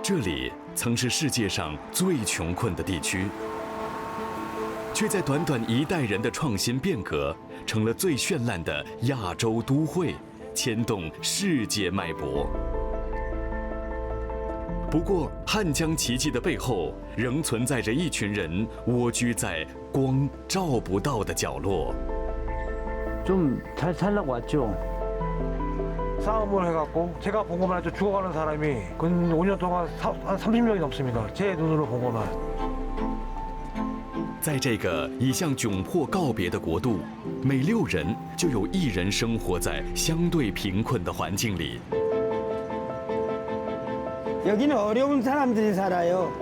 这里曾是世界上最穷困的地区，却在短短一代人的创新变革，成了最绚烂的亚洲都会，牵动世界脉搏。不过，汉江奇迹的背后，仍存在着一群人蜗居在光照不到的角落。 좀 잘 살라고 왔죠. 싸움을 해갖고 제가 본 것만 해도 죽어가는 사람이 근 5년 동안 한 30명이 넘습니다. 제 눈으로 본 것만. 在这个已向窘迫告别的国度，每6人就有1人生活在相对贫困的环境里。 여기는 어려운 사람들이 살아요.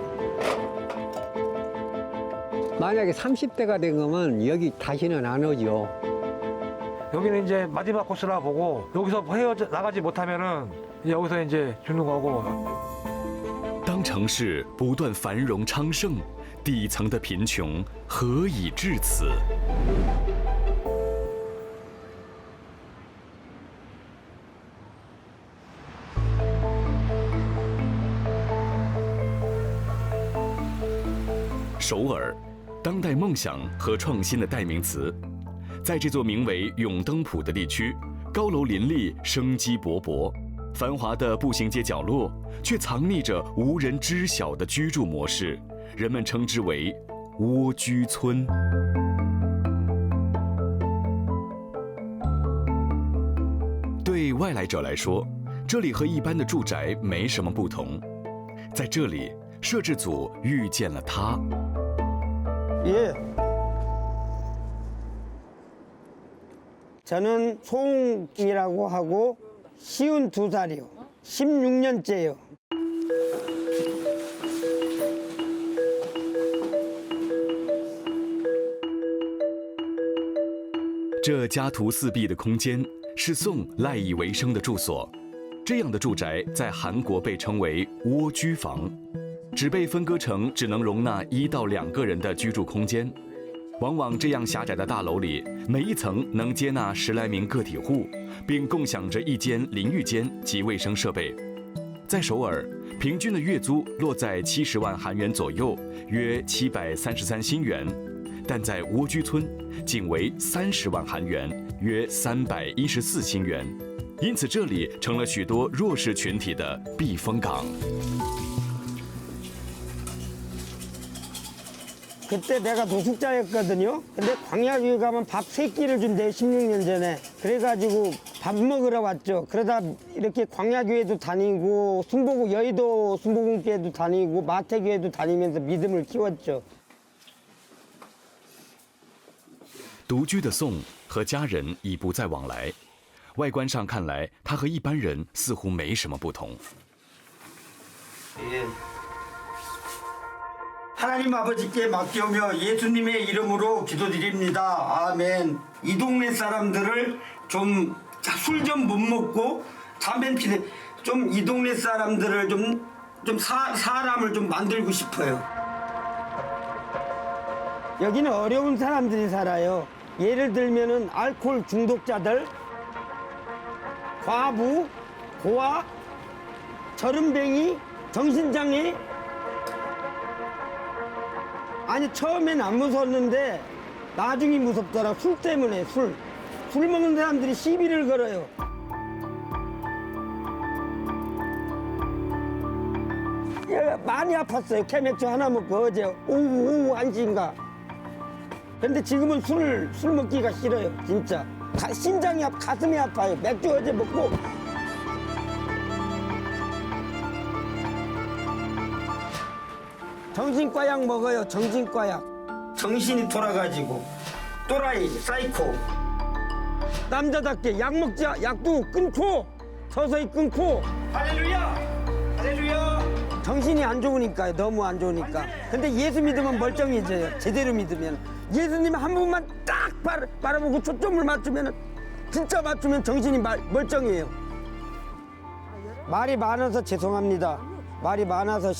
만약에 30대가 된 거면 여기 다시는 안 오죠. 여기는 이제 마지막 코스라 보고 여기서 나가지 못하면은 여기서 이제 죽는 거고. 当城市不断繁荣昌盛，底层的贫穷何以至此？ 首尔，当代梦想和创新的代名词。在这座名为永登浦的地区，高楼林立，生机勃勃。繁华的步行街角落，却藏匿着无人知晓的居住模式，人们称之为“蜗居村”。对外来者来说，这里和一般的住宅没什么不同。在这里，摄制组遇见了他。 예. 저는 송이라고 하고 52살이요. 16년째요. 这家徒四壁的空间是宋赖以为生的住所。这样的住宅在韩国被称为蜗居房，只被分割成只能容纳1到2个人的居住空间。往往这样狭窄的大楼里，每一层能接纳10来名个体户，并共享着一间淋浴间及卫生设备。在首尔，平均的月租落在70万韩元左右，约733新元。 但在蜗居村，仅为30万韩元，约314新元，因此这里成了许多弱势群体的避风港。 그때 내가 노숙자였거든요. 근데 광야교회 가면 밥 3끼를 준대, 16년 전에. 그래가지고 밥 먹으러 왔죠. 그러다 이렇게 광야교회도 다니고, 여의도 순복음교회도 다니고, 마태교회도 다니면서 믿음을 키웠죠. 独居的宋和家人已不再往来，外观上看来，他和一般人似乎没什么不同。 예. 하나님 아버지께 맡겨오며 예수님의 이름으로 기도드립니다. 아멘. 이 동네 사람들을 좀 술 좀 못 먹고 담배 피는 좀 이 동네 사람들을 사람을 좀 만들고 싶어요. 여기는 어려운 사람들이 살아요. 예를 들면은 알코올 중독자들, 과부, 고아, 저른뱅이, 정신장애. 아니 처음엔 안 무서웠는데 나중에 무섭더라. 술 때문에 술 먹는 사람들이 시비를 걸어요. 예, 많이 아팠어요. 캐맥주 하나 먹고 어제 오후 1시인가. 근데 지금은 술 먹기가 싫어요. 진짜 심장이 가슴이 아파요. 맥주 어제 먹고. 정신과 약 먹어요. 정신과 약. 정신이 돌아가지고 또라이, 사이코. 남자답게 약 먹자. 약도 끊고 서서히 끊고. 할렐루야! 할렐루야! 정신이 안 좋으니까요. 너무 안 좋으니까. 근데 예수 믿으면 멀쩡해져요. 제대로 믿으면. 예수님 한 분만 딱 바라보고 초점을 맞추면 진짜 맞추면 정신이 멀쩡해요. 말이 많아서 죄송합니다. 말이 많아서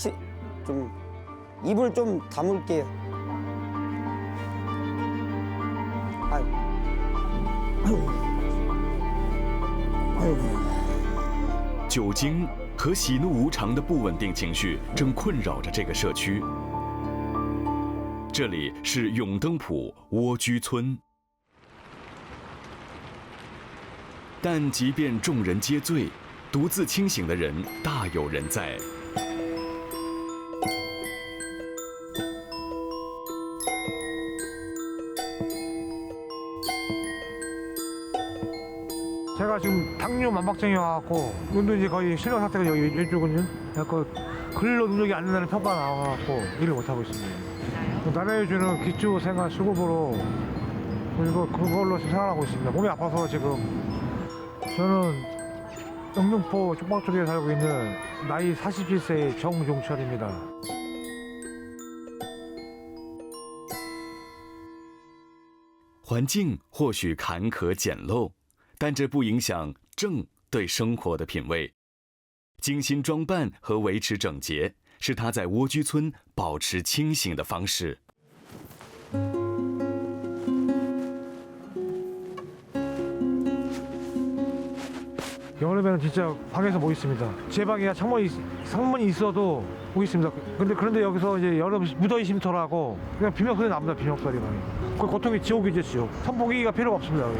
좀 입을 좀 다물게요.酒精和喜怒无常的不稳定情绪正困扰着这个社区。这里是永登浦蜗居村，但即便众人皆醉，独自清醒的人大有人在。제가 지금 당뇨 만박증이 와갖고 눈도 이제 거의 실명 상태가 여기 왼쪽은요. 약간 근로 능력이 안 된다는 평가가 나와갖고 일을 못 하고 있습니다. 나라에 주는 기초 생활 수급으로 그걸로 지금 생활하고 있습니다. 몸이 아파서 지금 저는 영등포 쪽방 쪽에 살고 있는 나이 47세의 정종철입니다.环境或许坎坷简陋，但这不影响郑对生活的品味。精心装扮和维持整洁，是他在蜗居村保持清醒的方式。 여름에는 진짜 방에서 못 있습니다. 제 방에 창문이 있어도 못 있습니다. 그런데 여기서 이제 여름 무더위 쉼터라고 그냥 비명소리 납니다. 비명소리 방에. 그 고통이 지옥이죠, 지옥. 선풍기가 필요가 없습니다. 여기.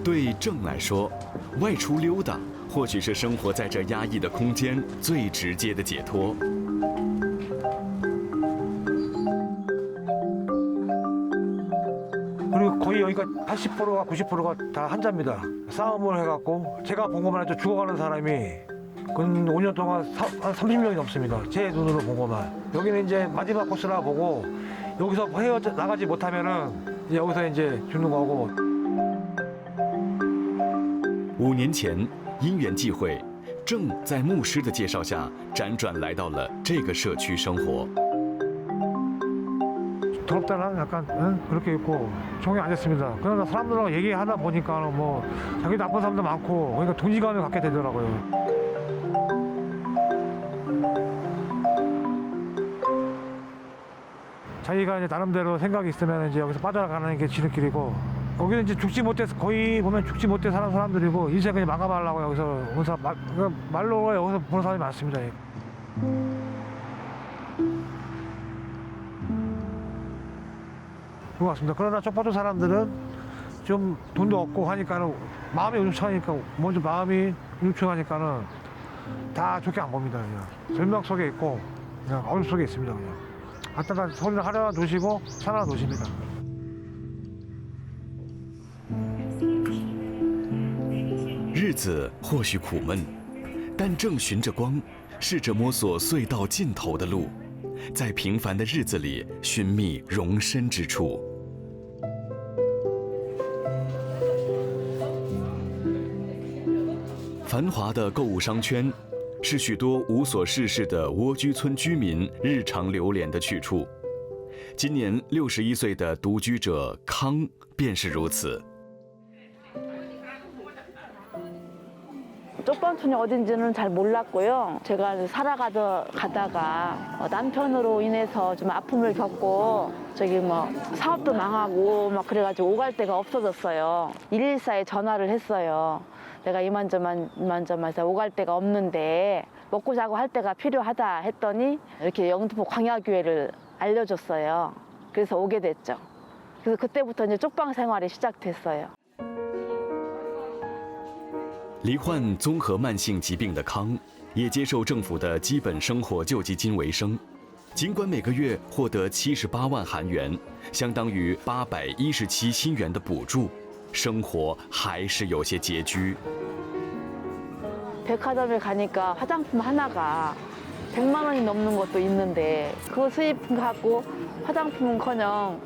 对郑来说，外出溜达或许是生活在这压抑的空间最直接的解脱。 그리고 거의 여기가 80%가 90%가 다 한자입니다. 싸움을 해갖고 제가 본 것만 해도 죽어가는 사람이 근 5년 동안 한 30명이 넘습니다. 제 눈으로 본 것만. 여기는 이제 마지막 코스라 보고 여기서 헤어나가지 못하면은 이제 여기서 이제 죽는 거고. 5年前，因缘际会，郑在牧师的介绍下辗转来到了这个社区生活。 더럽다나 약간 그렇게 있고 종이 앉았습니다. 그러나 사람들하고 얘기하다 보니까 뭐 자기 나쁜 사람도 많고 그러니까 동지감을 갖게 되더라고요. 자기가 이제 나름대로 생각이 있으면 이제 여기서 빠져나가는 게 지름길이고 거기는 이제 죽지 못해 거의 보면 죽지 못해 사는 사람들이고 인생 그냥 망가발라고 여기서 온 사람 말로 여기서 보는 사람이 많습니다. 그런 것 같습니다. 그러나 쪽파도 사람들은 좀 돈도 없고 하니까는 마음이 우중충하니까 먼저 마음이 우중충하니까는 다 좋게 안 봅니다. 그냥 절망 속에 있고 그냥 어둠 속에 있습니다. 그냥 갖다가 소리를 하려다 놓으시고 살아나 놓으십니다. 日子或许苦闷，但正循着光，试着摸索隧道尽头的路。 在平凡的日子里寻觅容身之处。繁华的购物商圈，是许多无所事事的蜗居村居民日常流连的去处。今年61岁的独居者康便是如此。 쪽방촌이 어딘지는 잘 몰랐고요. 제가 살아가다가 남편으로 인해서 좀 아픔을 겪고 저기 뭐 사업도 망하고 막 그래가지고 오갈 데가 없어졌어요. 114에 전화를 했어요. 내가 이만저만 해서 오갈 데가 없는데 먹고 자고 할 데가 필요하다 했더니 이렇게 영등포 광야교회를 알려줬어요. 그래서 오게 됐죠. 그래서 그때부터 이제 쪽방 생활이 시작됐어요. 罹患综合慢性疾病的康，也接受政府的基本生活救济金为生。尽管每个月获得78万韩元，相当于817新元的补助，生活还是有些拮据。 백화점에 가니까 화장품 하나가 100만 원이 넘는 것도 있는데 그 수입 갖고 화장품은커녕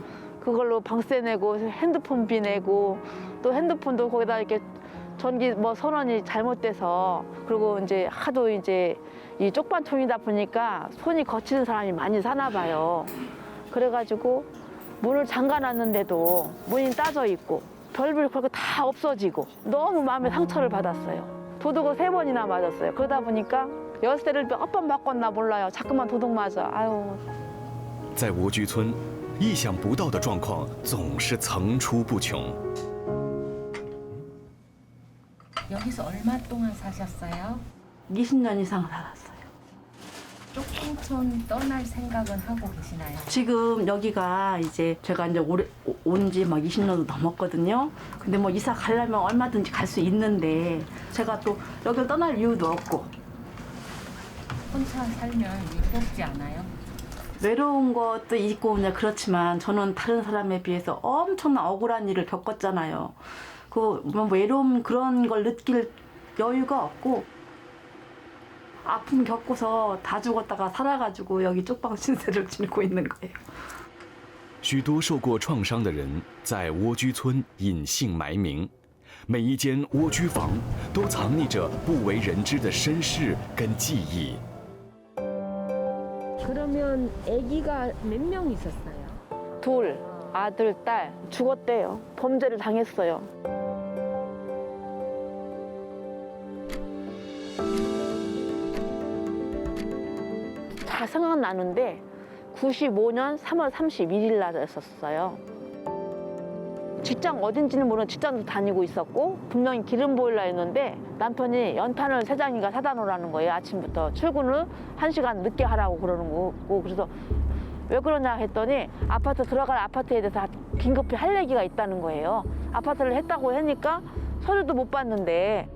그걸로 방세 내고 핸드폰비 내고 또 핸드폰도 거기다 이렇게 전기 뭐 선원이 잘못돼서 그리고 이제 하도 이제 이 쪽반촌이다 보니까 손이 거치는 사람이 많이 사나 봐요. 그래가지고 문을 잠가놨는데도 문이 따져 있고 별별 그렇게 다 없어지고 너무 마음에 상처를 받았어요. 도둑을 3번이나 맞았어요. 그러다 보니까 열쇠를 몇 번 바꿨나 몰라요. 자꾸만 도둑 맞아. 아유. 在蜗居村，意想不到的状况总是层出不穷。 여기서 얼마 동안 사셨어요? 20년 이상 살았어요. 쪽풍촌 떠날 생각은 하고 계시나요? 지금 여기가 이제 제가 이제 온 지 막 20년도 넘었거든요. 근데 뭐 이사 가려면 얼마든지 갈 수 있는데 제가 또 여기를 떠날 이유도 없고 혼자 살면 외롭지 않아요? 외로운 것도 있고 그냥 그렇지만 저는 다른 사람에 비해서 엄청난 억울한 일을 겪었잖아요. 그 뭐 외로움 그런 걸 느낄 여유가 없고 아픔 겪고서 다 죽었다가 살아가지고 여기 쪽방 신세를 지내고 있는 거예요. 许多受过创伤的人在蜗居村隐姓埋名，每一间蜗居房都藏匿着不为人知的身世跟记忆。 그러면 아기가 몇 명 있었어요? 둘, 아들, 딸 죽었대요. 범죄를 당했어요. 잘 생각나는데 95년 3월 31일 날이었어요. 직장 어딘지는 모르는 직장도 다니고 있었고 분명히 기름 보일러였는데 남편이 연탄을 세장이가 사다 놓으라는 거예요. 아침부터 출근을 1시간 늦게 하라고 그러는 거고 그래서 왜 그러냐 했더니 아파트 들어갈 아파트에 대해서 긴급히 할 얘기가 있다는 거예요. 아파트를 했다고 하니까 서류도 못 받는데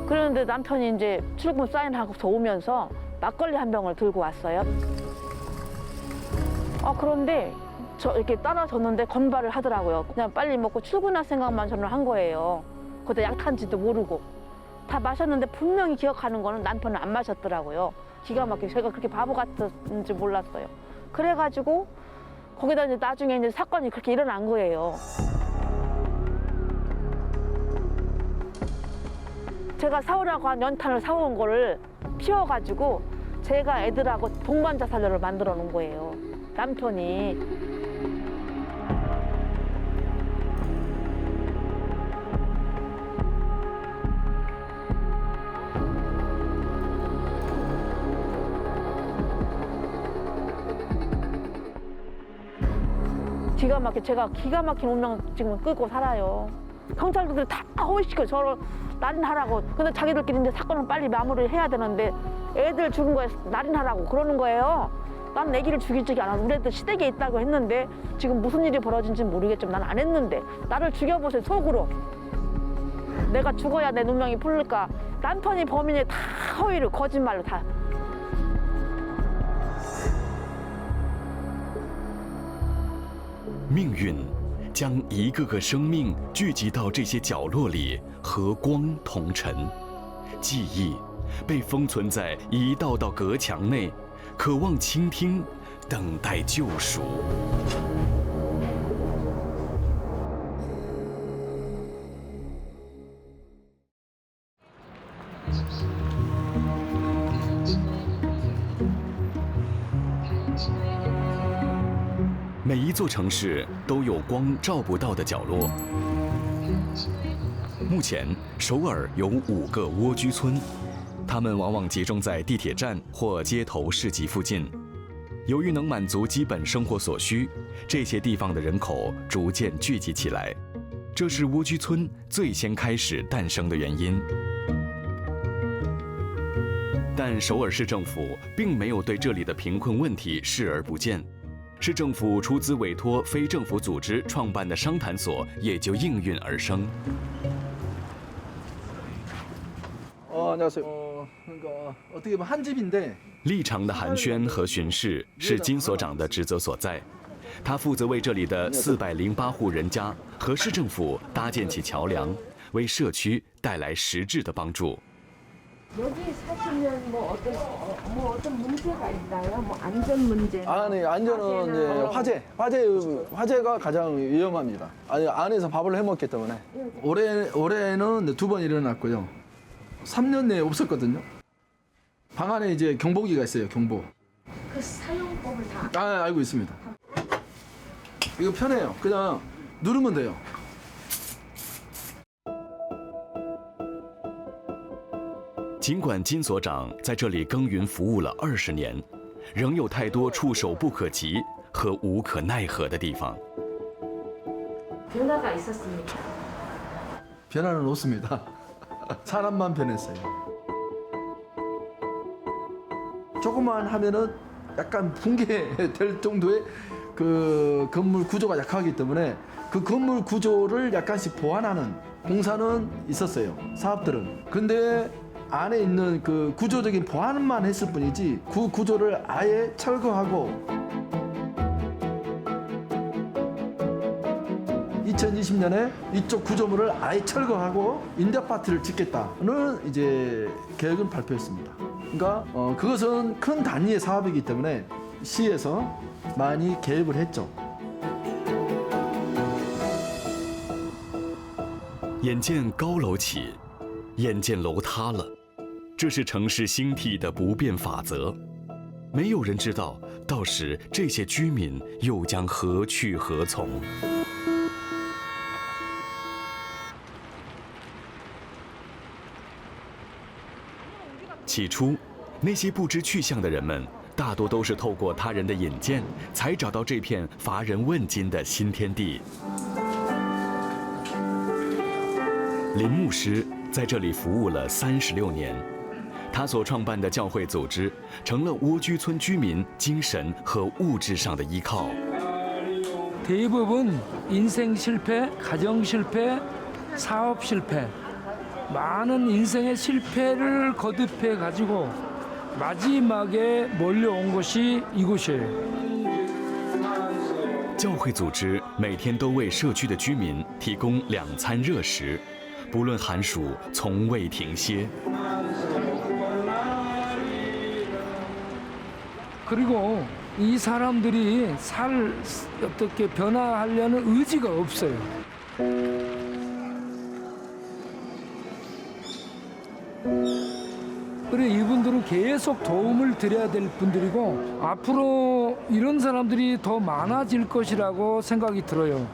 그런데 남편이 이제 출근 사인하고서 오면서 막걸리 한 병을 들고 왔어요. 그런데 저 이렇게 따라줬는데 건발을 하더라고요. 그냥 빨리 먹고 출근할 생각만 저는 한 거예요. 그때 약한지도 모르고 다 마셨는데 분명히 기억하는 거는 남편은 안 마셨더라고요. 기가 막히게 제가 그렇게 바보 같은지 몰랐어요. 그래가지고 거기다 이제 나중에 이제 사건이 그렇게 일어난 거예요. 제가 사오라고 한 연탄을 사온 거를 피워가지고 제가 애들하고 동반자살료를 만들어 놓은 거예요. 남편이. 제가 기가 막힌 운명 지금 끌고 살아요. 경찰들이 다 호의시켜 저를 날인하라고. 근데 자기들끼리 이제 사건을 빨리 마무리해야 되는데 애들 죽은 거에 날인하라고 그러는 거예요. 난 애기를 죽이지 않아. 우리 애들 시댁에 있다고 했는데 지금 무슨 일이 벌어진지는 모르겠지만 난 안 했는데 나를 죽여보세요 속으로. 내가 죽어야 내 운명이 풀릴까. 남편이 범인이 다 허위로 거짓말로 다.命运将一个个生命聚集到这些角落里，和光同尘。记忆被封存在一道道隔墙内，渴望倾听，等待救赎。每一座城市都有光照不到的角落。目前，首尔有5个蜗居村，它们往往集中在地铁站或街头市集附近。由于能满足基本生活所需，这些地方的人口逐渐聚集起来，这是蜗居村最先开始诞生的原因。但首尔市政府并没有对这里的贫困问题视而不见。 市政府出资委托非政府组织创办的商谈所也就应运而生。 안녕하세요. 그러니까 어떻게 보면 한 집인데 立场的寒暄和巡视是金所长的职责所在，他负责为这里的408户人家和市政府搭建起桥梁，为社区带来实质的帮助。 여기 사시면 어떤 문제가 있나요? 뭐 안전 문제? 아니 안전은 이제 화재가 가장 위험합니다. 아니 안에서 밥을 해 먹기 때문에 올해는 2번 일어났고요. 3년 내에 없었거든요. 방 안에 이제 경보기가 있어요. 경보. 그 사용법을 다 알고 있습니다. 이거 편해요. 그냥 누르면 돼요. 尽管金所长在这里耕耘服务了20年，仍有太多触手不可及和无可奈何的地方。 변화가 있었습니까? 변화는 없습니다. 사람만 변했어요. 조금만 하면은 약간 붕괴될 정도의 그 건물 구조가 약하기 때문에 그 건물 구조를 약간씩 보완하는 공사는 있었어요. 사업들은. 근데 안에 있는 그 구조적인 보완만 했을 뿐이지 그 구조를 아예 철거하고 2020년에 이쪽 구조물을 아예 철거하고 인대아파트를 짓겠다는 이제 계획을 발표했습니다. 그러니까 그것은 큰 단위의 사업이기 때문에 시에서 많이 개입을 했죠. 眼见高楼起，眼见楼塌了，这是城市兴替的不变法则。没有人知道，到时这些居民又将何去何从。起初，那些不知去向的人们，大多都是透过他人的引荐，才找到这片乏人问津的新天地。林牧师在这里服务了36年，他所创办的教会组织成了蜗居村居民精神和物质上的依靠。 대부분 인생 실패, 가정 실패, 사업 실패, 많은 인생의 실패를 거듭해 가지고 마지막에 몰려온 곳이 이곳이에요. 教会组织每天都为社区的居民提供2餐热食，不论寒暑，从未停歇。 그리고 이 사람들이 어떻게 변화하려는 의지가 없어요. 그래 이분들은 계속 도움을 드려야 될 분들이고 앞으로 이런 사람들이 더 많아질 것이라고 생각이 들어요.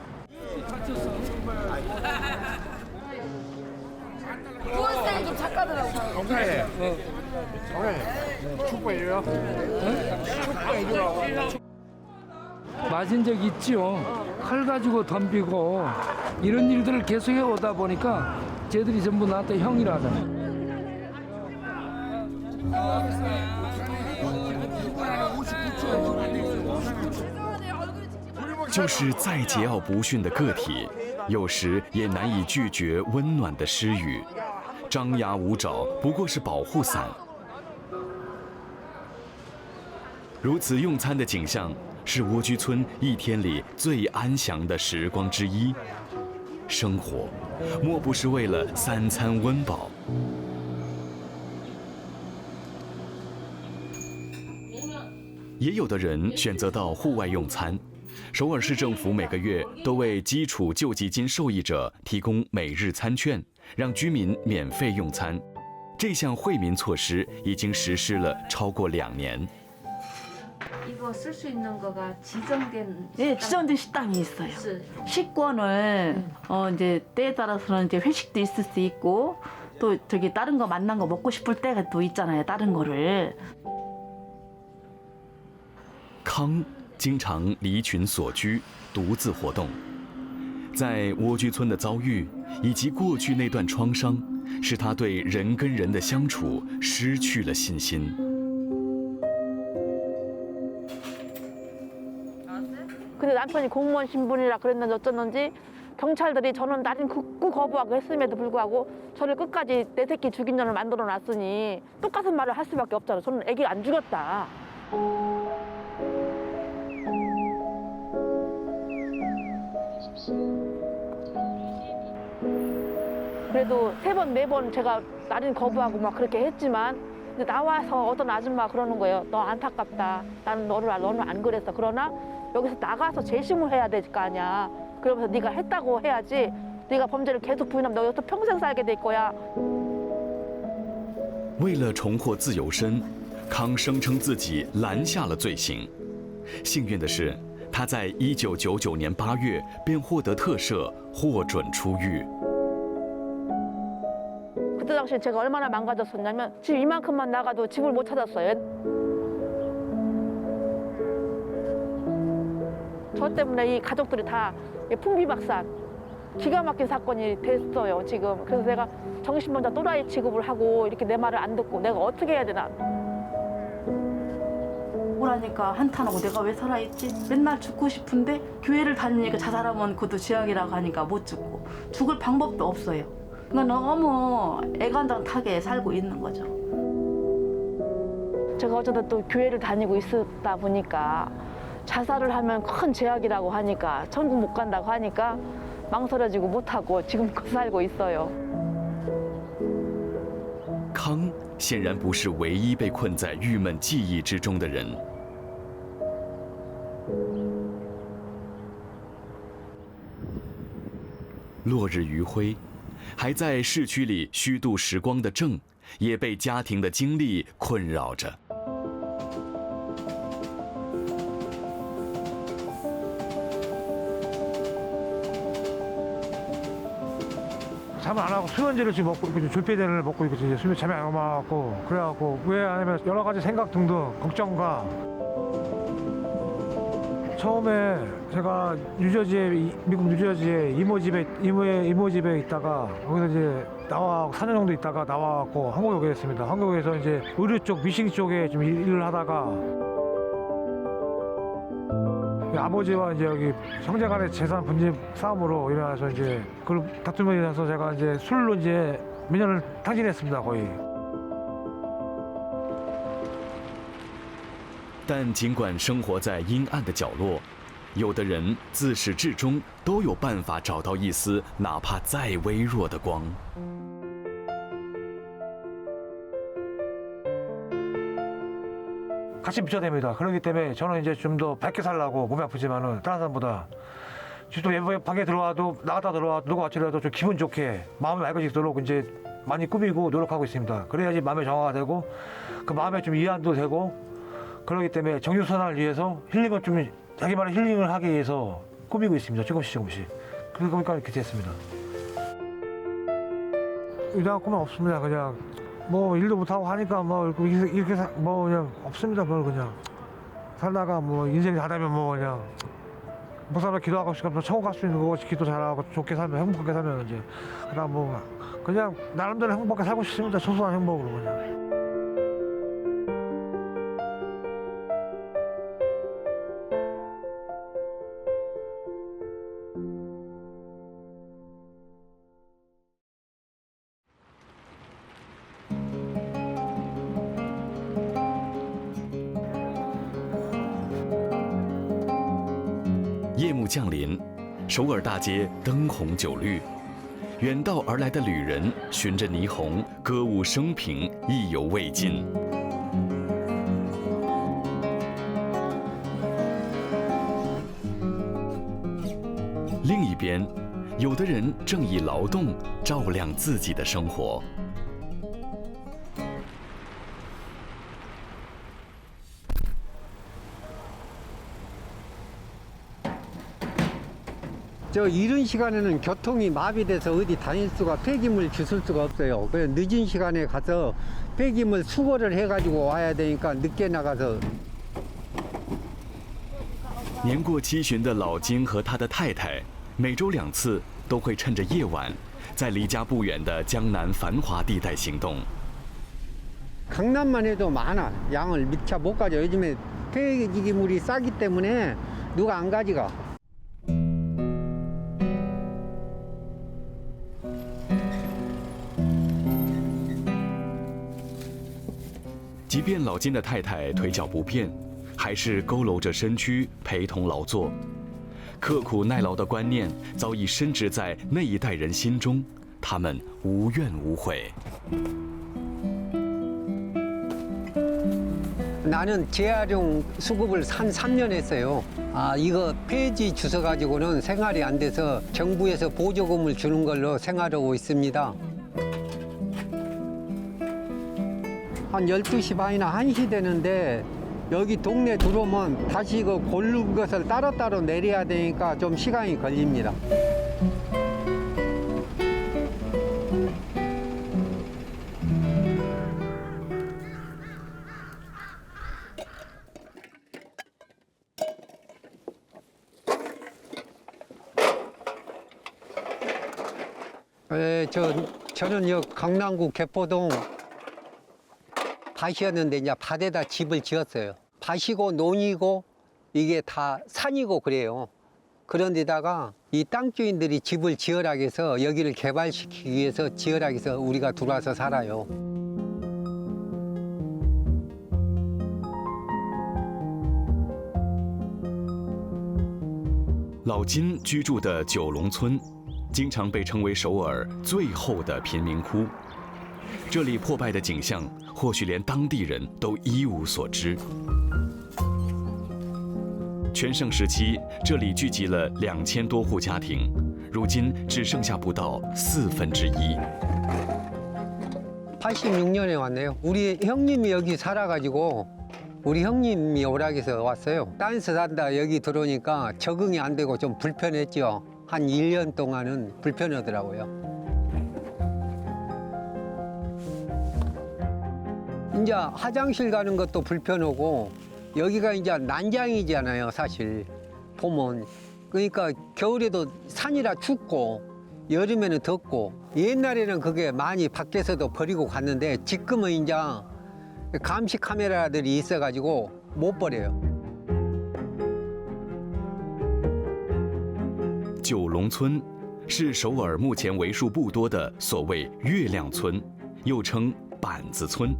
맞은 적 있지요. 칼 가지고 덤비고 이런 일들을 계속 해오다 보니까 쟤들이 전부 나한테 형이라 하잖아요. 就是再桀骜不驯的个体，有时也难以拒绝温暖的施予。张牙舞爪不过是保护伞。如此用餐的景象，是蜗居村一天里最安详的时光之一。生活，莫不是为了3餐温饱。 也有的人选择到户外用餐。首尔市政府每个月都为基础救济金受益者提供每日餐券，让居民免费用餐。这项惠民措施已经实施了超过2年。 이거 쓸 수 있는 거가 지정된 네, 지정된 식당이 있어요. 식권을 이제 때에 따라서는 이제 회식도 있을 수 있고 또 저기 다른 거 만난 거 먹고 싶을 때가 또 있잖아요. 다른 거를. 康经常离群索居，独自活动。在蜗居村的遭遇以及过去那段创伤，使他对人跟人的相处失去了信心。 근데 남편이 공무원 신분이라 그랬는지 어쩌는지 경찰들이 저는 날인 극구 거부하고 했음에도 불구하고 저를 끝까지 내 새끼 죽인 년을 만들어 놨으니 똑같은 말을 할 수밖에 없잖아요. 저는 애기를 안 죽였다. 그래도 3번, 4번 제가 날인 거부하고 막 그렇게 했지만 근데 나와서 어떤 아줌마가 그러는 거예요. 너 안타깝다. 나는 너는 안 그랬어. 그러나 여기서 나가서 재심을 해야 될 거 아니야. 그러면서 네가 했다고 해야지. 네가 범죄를 계속 부인하면 너 여기서 평생 살게 될 거야. 为了重获自由身，康声称自己拦下了罪行。幸运的是，他在1999年8月便获得特赦，获准出狱。 그때 당시에 제가 얼마나 망가졌었냐면 집 이만큼만 나가도 집을 못 찾았어요. 저 때문에 이 가족들이 다 풍비박산. 기가 막힌 사건이 됐어요, 지금. 그래서 내가 정신병자 또라이 취급을 하고 이렇게 내 말을 안 듣고 내가 어떻게 해야 되나. 오라니까 한탄하고 내가 왜 살아있지? 맨날 죽고 싶은데 교회를 다니니까 자살하면 그것도 지옥이라고 하니까 못 죽고 죽을 방법도 없어요. 그러니까 너무 애간장타게 살고 있는 거죠. 제가 어쩌다 또 교회를 다니고 있다 보니까 자살을 하면 큰 죄악이라고 하니까 천국 못 간다고 하니까 망설여지고 못하고 지금껏 살고 있어요. 康显然不是唯一被困在郁闷记忆之中的人。落日余晖，还在市区里虚度时光的郑，也被家庭的经历困扰着。 잠을 안 하고 수면제를 지금 먹고 있고 졸피데를 먹고 있고 이제 수면 잠이 안 와갖고 그래갖고 왜 안 하면 여러 가지 생각 등등 걱정과 처음에 제가 뉴저지에 미국 뉴저지에 이모 집에 있다가 거기서 이제 나와 4년 정도 있다가 나와갖고 한국에 오게 됐습니다. 한국에서 이제 의료 쪽 미싱 쪽에 좀 일을 하다가 아버지와 이제 여기 형제간의 재산 분집 싸움으로 일어나서 이제 그 다툼으로 인해서 제가 이제 술로 이제 몇 년을 탕진했습니다 거의. 但尽管生活在阴暗的角落，有的人自始至终都有办法找到一丝哪怕再微弱的光。 같이 비춰야 됩니다. 그렇기 때문에 저는 이제 좀 더 밝게 살라고 몸이 아프지만은 다른 사람보다 또 방에 들어와도 나갔다 들어와도 누가 왔더라도 좀 기분 좋게 마음이 맑아지도록 이제 많이 꾸미고 노력하고 있습니다. 그래야지 마음의 정화가 되고 그 마음에 좀 이해도 되고 그렇기 때문에 정신순환을 위해서 힐링을 좀 자기만의 힐링을 하기 위해서 꾸미고 있습니다. 조금씩. 그러니까 이렇게 됐습니다. 이상한 꿈은 없습니다. 그냥 뭐 일도 못하고 하니까 뭐 이렇게 뭐 그냥 없습니다. 뭘 그냥 살다가 뭐 인생이 다 되면 뭐 그냥 목사님 기도하고 싶으면 천국 갈 수 있는 거고 기도 잘하고 좋게 살면 행복하게 살면 이제 그다음 뭐 그냥 나름대로 행복하게 살고 싶습니다. 소소한 행복으로 그냥.夜幕降临，首尔大街灯红酒绿，远道而来的旅人循着霓虹歌舞升平，意犹未尽。另一边，有的人正以劳动照亮自己的生活。 저 이른 시간에는 교통이 마비돼서 어디 다닐 수가 폐기물 주술 수가 없어요. 그래서 늦은 시간에 가서 폐기물 수거를 해가지고 와야 되니까 늦게 나가서. 年过七旬的老金和他的太太，每周2次都会趁着夜晚，在离家不远的江南繁华地带行动。 강남만 해도 많아. 양을 미처 못 가져. 요즘에 폐기물이 싸기 때문에 누가 안 가져가. 即便老金的太太腿脚不便，还是佝偻着身躯陪同劳作。刻苦耐劳的观念早已深植在那一代人心中，他们无怨无悔。 나는 재활용 수급을 한 3년 했어요. 이거 폐지 주워가지고는 생활이 안 돼서 정부에서 보조금을 주는 걸로 생활하고 있습니다. 한 12시 반이나 1시 되는데 여기 동네 들어오면 다시 그 고른 것을 따로따로 내려야 되니까 좀 시간이 걸립니다. 저는 여 강남구 개포동 밭이었는데 이제 밭에다 집을 지었어요. 밭이고 논이고 이게 다 산이고 그래요. 그런데다가 이 땅 주인들이 집을 지으라 해서 여기를 개발시키기 위해서 지으라 해서 우리가 들어와서 살아요. 老金居住的九龙村，经常被称为首尔最后的贫民窟。这里破败的景象，或许连当地人都一无所知。全盛时期，这里聚集了2000多户家庭，如今只剩下不到1/4。 86년에 왔네요. 우리 형님이 여기 살아가지고 우리 형님이 오락에서 왔어요. 딴에서 산다 여기 들어오니까 적응이 안 되고 좀 불편했죠. 한 1년 동안은 불편하더라고요. 이제 화장실 가는 것도 불편하고 여기가 이제 난장이잖아요, 사실 보면. 그러니까 겨울에도 산이라 춥고 여름에는 덥고 옛날에는 그게 많이 밖에서도 버리고 갔는데 지금은 이제 감시 카메라들이 있어가지고 못 버려요. 九龙村是首尔目前为数不多的所谓月亮村，又称板子村，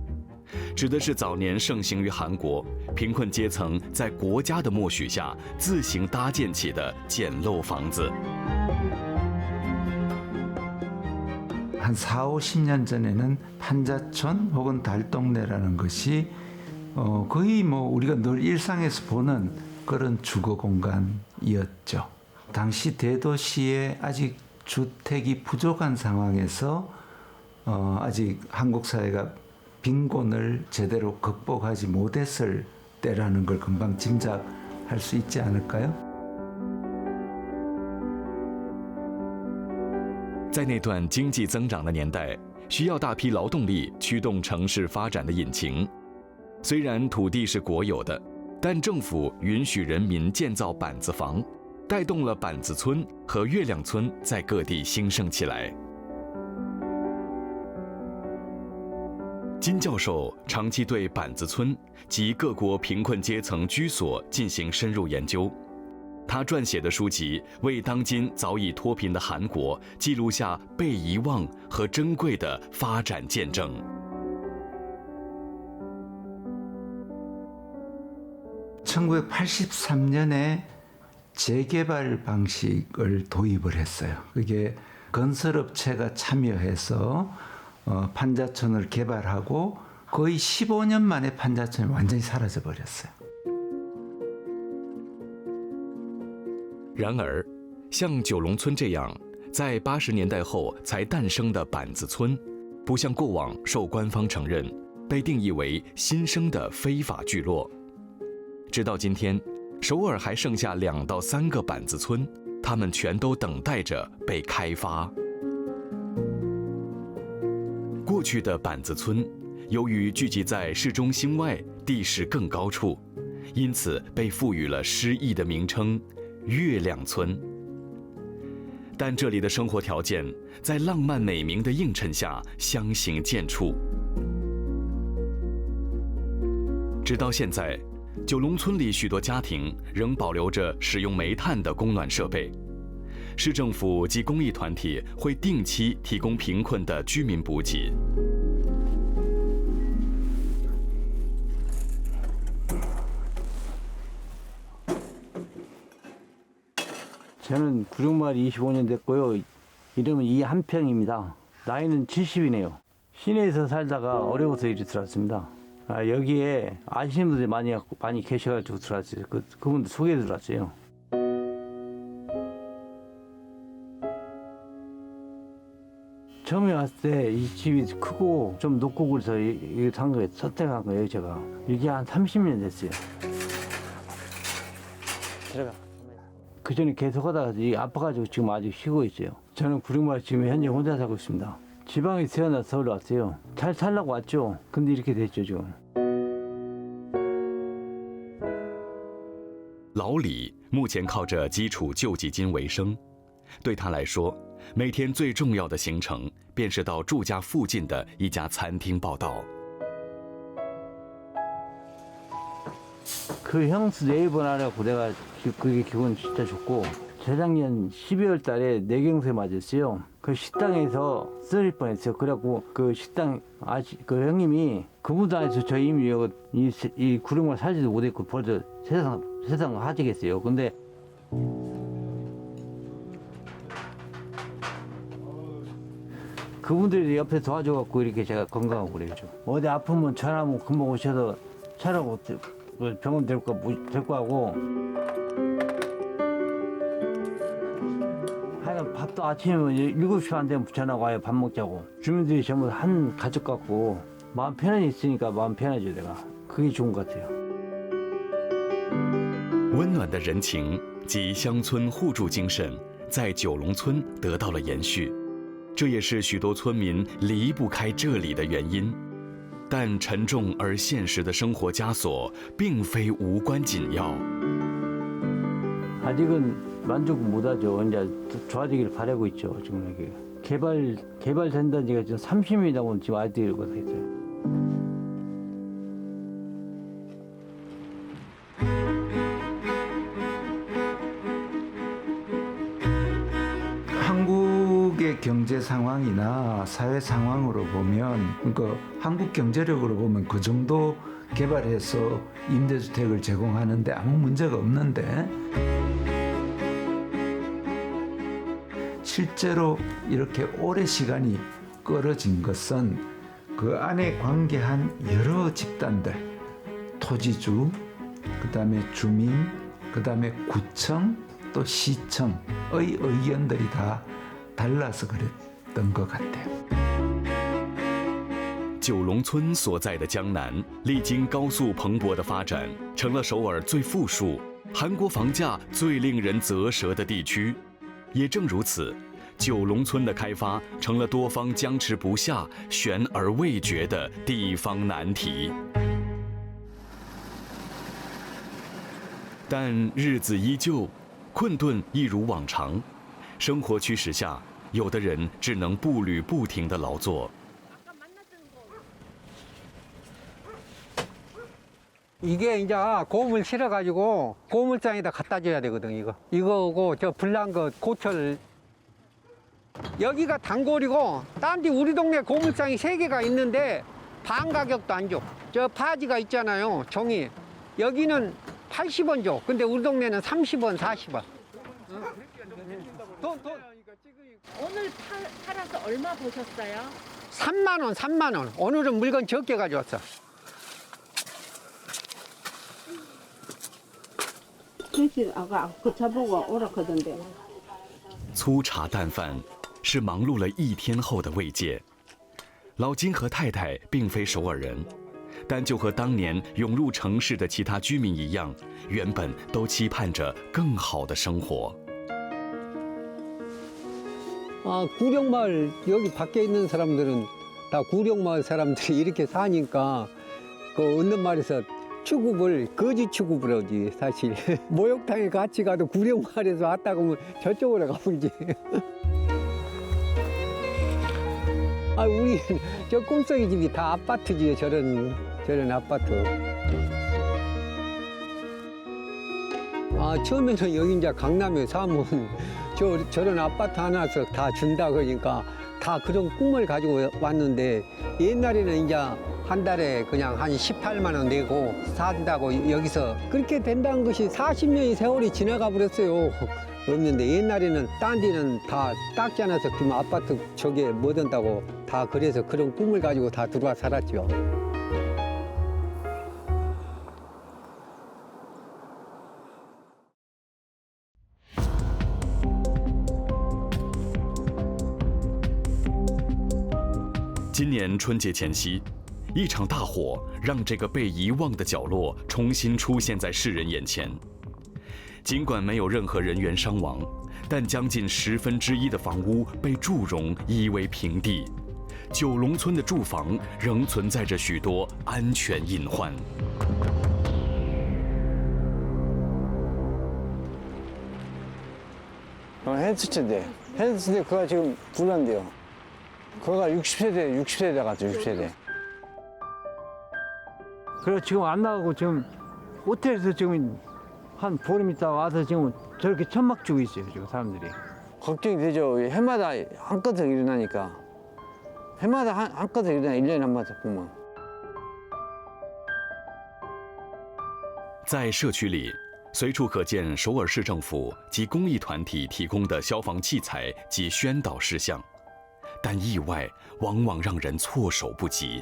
指的是早年盛行于韩国，贫困阶层在国家的默许下自行搭建起的简陋房子。 한 4, 50년 전에는 판자촌 혹은 달동네라는 것이 거의 뭐 우리가 늘 일상에서 보는 그런 주거 공간이었죠. 당시 대도시에 아직 주택이 부족한 상황에서 아직 한국 사회가 빈곤을 제대로 극복하지 못했을 때라는 걸 금방 짐작할 수 있지 않을까요? 在那段经济增长的年代，需要大批劳动力驱动城市发展的引擎。虽然土地是国有的，但政府允许人民建造板子房，带动了板子村和月亮村在各地兴盛起来。金教授长期对板子村及各国贫困阶层居所进行深入研究。 他撰写的书籍为当今早已脱贫的韩国记录下被遗忘和珍贵的发展见证。 1983년에 재개발 방식을 도입을 했어요. 그게 건설업체가 참여해서 판자촌을 개발하고 거의 15년 만에 판자촌이 완전히 사라져 버렸어요. 然而，像九龙村这样在80年代后才诞生的板子村，不像过往受官方承认，被定义为新生的非法聚落。直到今天，首尔还剩下2到3个板子村，它们全都等待着被开发。过去的板子村，由于聚集在市中心外，地势更高处，因此被赋予了诗意的名称。 月亮村，但这里的生活条件在浪漫美名的映衬下相形见绌。直到现在，九龙村里许多家庭仍保留着使用煤炭的供暖设备。市政府及公益团体会定期提供贫困的居民补给。 저는 구룡마을 25년 됐고요. 이름은 이한평입니다. 나이는 70이네요. 시내에서 살다가 어려워서 이리 들어왔습니다. 여기에 아시는 분들이 많이 계셔가지고 들어왔어요. 그분들 소개해 들어왔어요. 처음에 왔을 때 이 집이 크고 좀 높고 그래서 여기 산 거예요. 선택한 거예요, 제가. 이게 한 30년 됐어요. 들어가. 그 전에 계속 하다가 아파가지고 지금 아직 쉬고 있어요. 저는 구룡마을 지금 현재 혼자 살고 있습니다. 지방에 태어나서 서울 왔어요. 잘 살라고 왔죠. 근데 이렇게 됐죠, 지금. 老李目前靠着基础救济金为生，对他来说，每天最重要的行程便是到住家附近的一家餐厅报到。 그 형수 네이버 알아갖고 내가 그게 기분 진짜 좋고 재작년 12월 달에 뇌경색 맞았어요. 그 식당에서 쓰러질 뻔했어요. 그래갖고 그 식당 그 형님이 그분도 안에서 저 이미 이 구룡을 살지도 못했고 벌써 세상 하지겠어요. 근데 그분들이 옆에 도와줘갖고 이렇게 제가 건강하고 그래죠. 어디 아프면 전화하면 금방 오셔서 차라고 병원 데리고 하고 하여간 밥도 아침에 7시 반 되면 전화가 와요. 밥 먹자고. 주민들이 전부 한 가족 같고 마음 편안히 있으니까 마음 편하죠. 내가 그게 좋은 것 같아요. 温暖的人情及乡村互助精神在九龙村得到了延续，这也是许多村民离不开这里的原因。但沉重而现实的生活枷锁并非无关紧要。 아직은 만족 못하죠. 이제 좋아지길 바라고 있죠. 지금 이게 개발된다는 지가 지금 30년이 넘은 지금 아이들이 이러고 있어요. 한국의 경제 상황이나 사회 상황으로 보면, 그러니까 한국 경제력으로 보면 그 정도 개발해서 임대주택을 제공하는데 아무 문제가 없는데, 실제로 이렇게 오래 시간이 끌어진 것은 그 안에 관계한 여러 집단들, 토지주, 그 다음에 주민, 그 다음에 구청, 또 시청의 의견들이 다 달라서 그랬던 것 같아요. 九龙村所在的江南，历经高速蓬勃的发展，成了首尔最富庶、韩国房价最令人啧舌的地区。也正如此，九龙村的开发成了多方僵持不下、悬而未决的地方难题。但日子依旧，困顿一如往常。生活驱使下，有的人只能步履不停地劳作。 이게 이제 고물 실어가지고 고물장에다 갖다 줘야 되거든, 이거. 이거고, 저 불난 거 고철. 여기가 단골이고, 딴 데 우리 동네 고물장이 3개가 있는데, 반 가격도 안 줘. 저 파지가 있잖아요, 종이. 여기는 80원 줘. 근데 우리 동네는 30원, 40원. 돈. 오늘 팔아서 얼마 보셨어요? 3만 원, 3만 원. 오늘은 물건 적게 가져왔어. 粗茶淡饭是忙碌了一天后的慰藉。老金和太太并非首尔人，但就和当年涌入城市的其他居民一样，原本都期盼着更好的生活。 구룡마을 여기 밖에 있는 사람들은 다 구룡마을 사람들이 이렇게 사니까 그 어느 말에서 취급을 거지 취급을 하지 사실. 목욕탕에 같이 가도 구룡마을에서 왔다고 하면 저쪽으로 가보지. 우리 저 꿈속의 집이 다 아파트지. 저런 아파트. 처음에는 여기 이제 강남에 사면 저런 아파트 하나서 다 준다 그러니까 다 그런 꿈을 가지고 왔는데, 옛날에는 이제 한 달에 그냥 한 18만 원 내고 산다고 여기서 그렇게 된다는 것이 40년의 세월이 지나가 버렸어요. 없는데 옛날에는 딴 데는 다 닦지 않아서 그 아파트 저게 뭐 된다고 다 그래서 그런 꿈을 가지고 다 들어와 살았죠.今年春节前夕，一场大火让这个被遗忘的角落重新出现在世人眼前。尽管没有任何人员伤亡，但将近1/10的房屋被祝融夷为平地。九龙村的住房仍存在着许多安全隐患。 헬스체인데 그거 지금 불난대요. 그거가 60세대 같죠, 60세대. 그래서 지금 안 나가고 지금 호텔에서 지금 한 보름 있다 와서 지금 저렇게 천막 주고 있어요, 지금 사람들이. 걱정이 되죠. 해마다 한건씩 일어나니까. 해마다 한건씩 일어나, 1년에 한 번씩 보면. 在社区里，随处可见首尔市政府及公益团体提供的消防器材及宣导事项，但意外往往让人措手不及。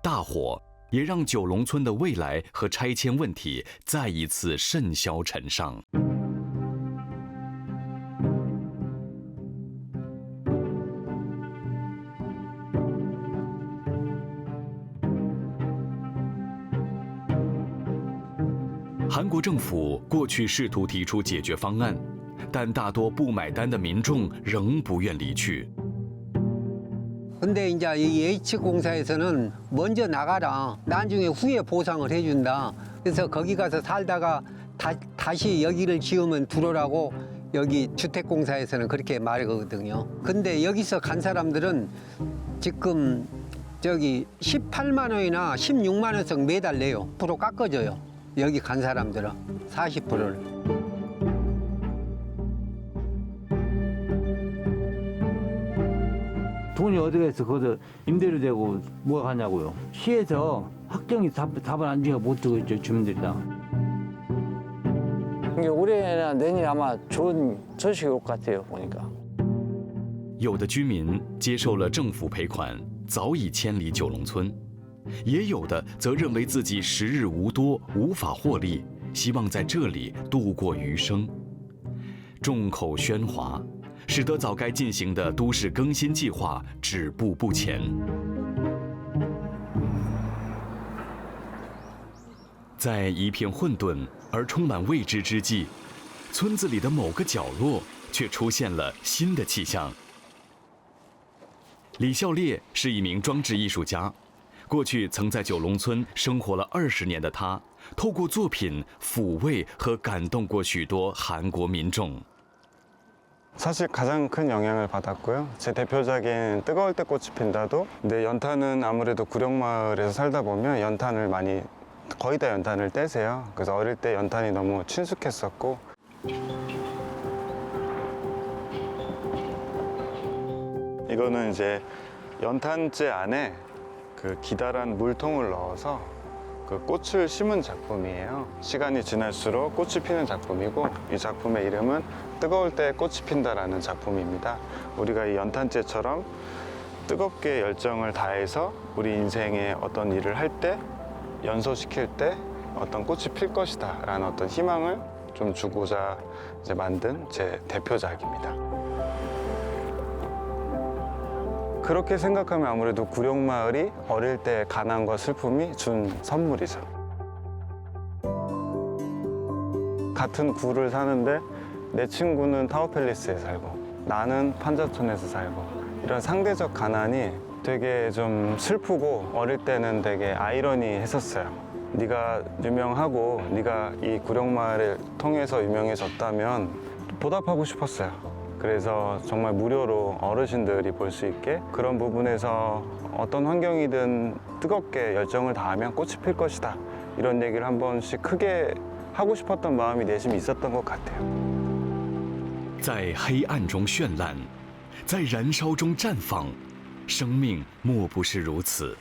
大火也让九龙村的未来和拆迁问题再一次甚嚣尘上。韩国政府过去试图提出解决方案，但大多不买单的民众仍不愿离去。 근데 이제 이 H공사에서는 먼저 나가라. 나중에 후에 보상을 해준다. 그래서 거기 가서 살다가 다시 여기를 지으면 들어오라고 여기 주택공사에서는 그렇게 말하거든요. 근데 여기서 간 사람들은 지금 저기 18만 원이나 16만 원씩 매달 내요. 프로 깎아줘요. 여기 간 사람들은 40%를. 돈이 어디가 있어? 거기서 임대료 대고 뭐가 가냐고요. 시에서 확정이 답을 안 주니까 못 주고 있죠, 주민들이랑. 이게 올해나 내년에 아마 좋은 소식이 올 것 같아요, 보니까. 有的居民接受了政府赔款，早已迁离九龙村；也有的则认为自己时日无多，无法获利，希望在这里度过余生。众口喧哗，使得早该进行的都市更新计划止步不前。在一片混沌而充满未知之际，村子里的某个角落却出现了新的气象。李孝烈是一名装置艺术家，过去曾在九龙村生活了20年的他，透过作品抚慰和感动过许多韩国民众。 사실 가장 큰 영향을 받았고요. 제 대표작인 뜨거울 때 꽃이 핀다도 근데 연탄은 아무래도 구룡마을에서 살다 보면 연탄을 많이 거의 다 연탄을 떼세요. 그래서 어릴 때 연탄이 너무 친숙했었고 이거는 이제 연탄재 안에 그 기다란 물통을 넣어서 그 꽃을 심은 작품이에요. 시간이 지날수록 꽃이 피는 작품이고 이 작품의 이름은 뜨거울 때 꽃이 핀다라는 작품입니다. 우리가 이 연탄재처럼 뜨겁게 열정을 다해서 우리 인생에 어떤 일을 할 때 연소시킬 때 어떤 꽃이 필 것이다 라는 어떤 희망을 좀 주고자 이제 만든 제 대표작입니다. 그렇게 생각하면 아무래도 구룡마을이 어릴 때 가난과 슬픔이 준 선물이죠. 같은 구를 사는데 내 친구는 타워팰리스에 살고 나는 판자촌에서 살고 이런 상대적 가난이 되게 좀 슬프고 어릴 때는 되게 아이러니했었어요. 네가 유명하고 네가 이 구룡마을을 통해서 유명해졌다면 보답하고 싶었어요. 그래서 정말 무료로 어르신들이 볼 수 있게 그런 부분에서 어떤 환경이든 뜨겁게 열정을 다하면 꽃이 필 것이다. 이런 얘기를 한 번씩 크게 하고 싶었던 마음이 내심 있었던 것 같아요. 在黑暗中绚烂，在燃烧中绽放，生命莫不是如此。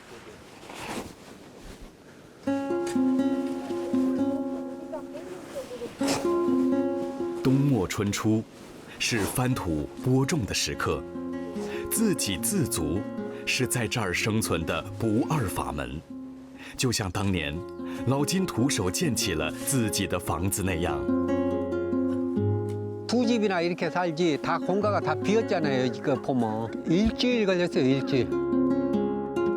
冬末春初，是翻土播种的时刻，自给自足是在这儿生存的不二法门，就像当年老金徒手建起了自己的房子那样。 두 집이나 이렇게 살지 다 공가가 다 비었잖아요. 이거 보면 일주일 걸렸어요. 일주일.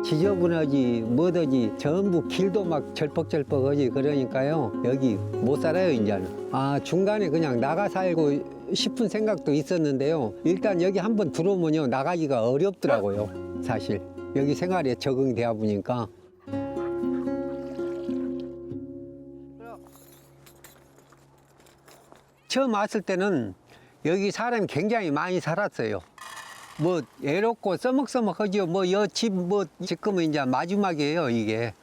지저분하지 뭐든지 전부 길도 막 절퍽절퍽하지 그러니까요. 여기 못 살아요 이제는. 아 중간에 그냥 나가 살고 싶은 생각도 있었는데요. 일단 여기 한번 들어오면요 나가기가 어렵더라고요. 사실 여기 생활에 적응이 되어 보니까. 처음 왔을 때는 여기 사람이 굉장히 많이 살았어요. 뭐 애롭고 써먹써먹하죠. 뭐 여 집 뭐 지금은 이제 마지막이에요 이게.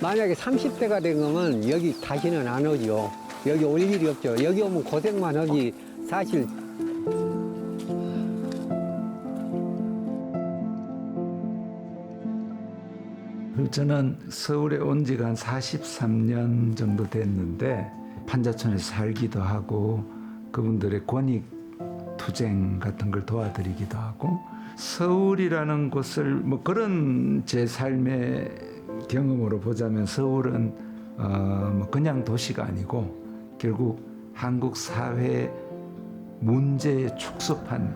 만약에 30대가 된 거면 여기 다시는 안 오죠. 여기 올 일이 없죠. 여기 오면 고생만 하지 사실. 저는 서울에 온 지가 한 43년 정도 됐는데 판자촌에서 살기도 하고 그분들의 권익 투쟁 같은 걸 도와드리기도 하고 서울이라는 곳을 뭐 그런 제 삶의 경험으로 보자면 서울은 뭐 그냥 도시가 아니고 결국 한국 사회 문제에 축소판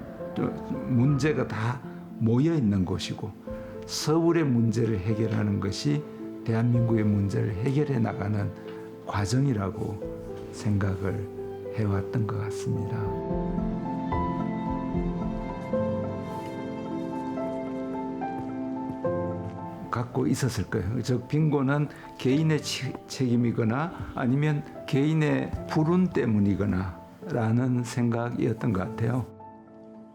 문제가 다 모여 있는 곳이고 서울의 문제를 해결하는 것이 대한민국의 문제를 해결해 나가는 과정이라고 생각을 해왔던 것 같습니다. 갖고 있었을 거예요. 저 빈곤은 개인의 책임이거나 아니면 개인의 불운 때문이거나 라는 생각이었던 것 같아요.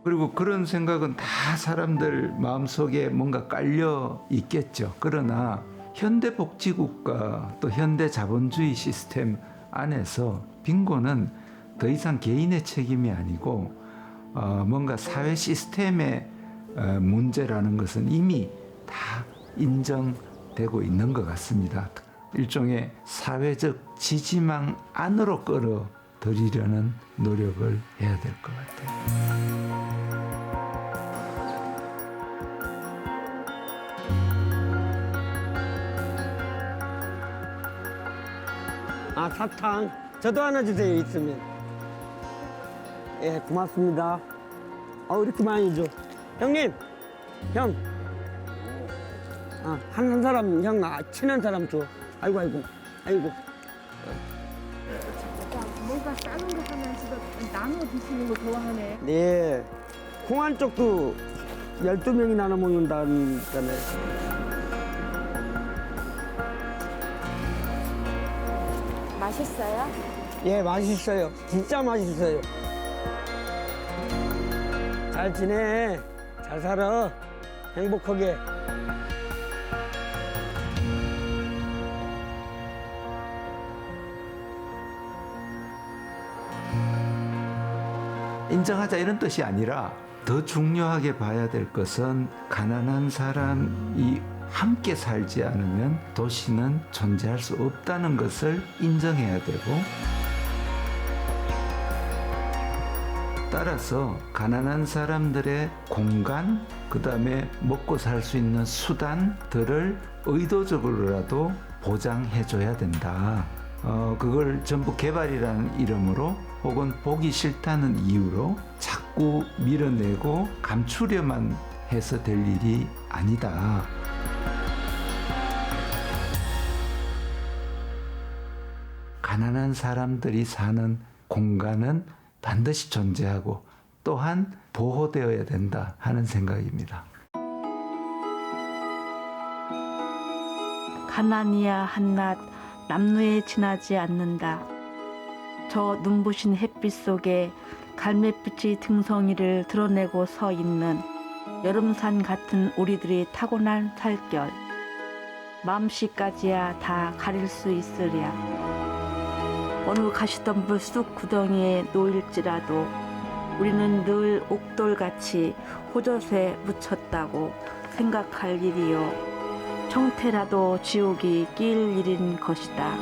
그리고 그런 생각은 다 사람들 마음속에 뭔가 깔려 있겠죠. 그러나 현대복지국가 또 현대자본주의 시스템 안에서 빈곤은 더 이상 개인의 책임이 아니고 뭔가 사회 시스템의 문제라는 것은 이미 다 인정되고 있는 것 같습니다. 일종의 사회적 지지망 안으로 끌어들이려는 노력을 해야 될 것 같아요. 아, 사탕. 저도 하나 주세요, 있으면. 예, 고맙습니다. 이렇게 많이 줘. 형님, 형. 한 사람, 형, 친한 사람 줘. 아이고. 뭔가 싸는 거 하면서도 나눠 드시는 거 좋아하네. 네. 공안 쪽도 12명이 나눠 먹는다니까요. 맛있어요? 예, 맛있어요. 진짜 맛있어요. 잘 지내. 잘 살아. 행복하게. 인정하자 이런 뜻이 아니라 더 중요하게 봐야 될 것은 가난한 사람이 함께 살지 않으면 도시는 존재할 수 없다는 것을 인정해야 되고 따라서 가난한 사람들의 공간, 그다음에 먹고 살 수 있는 수단들을 의도적으로라도 보장해줘야 된다. 그걸 전부 개발이라는 이름으로 혹은 보기 싫다는 이유로 자꾸 밀어내고 감추려만 해서 될 일이 아니다. 가난한 사람들이 사는 공간은 반드시 존재하고 또한 보호되어야 된다 하는 생각입니다. 가난이야 한낮 남루에 지나지 않는다. 저 눈부신 햇빛 속에 갈매빛의 등성이를 드러내고 서 있는 여름산 같은 우리들의 타고난 살결. 맘씨까지야 다 가릴 수 있으랴. 어느 가시덤불 쑥 구덩이에 놓일지라도 우리는 늘 옥돌같이 호젓에 묻혔다고 생각할 일이요. 청태라도 지옥이 낄 일인 것이다.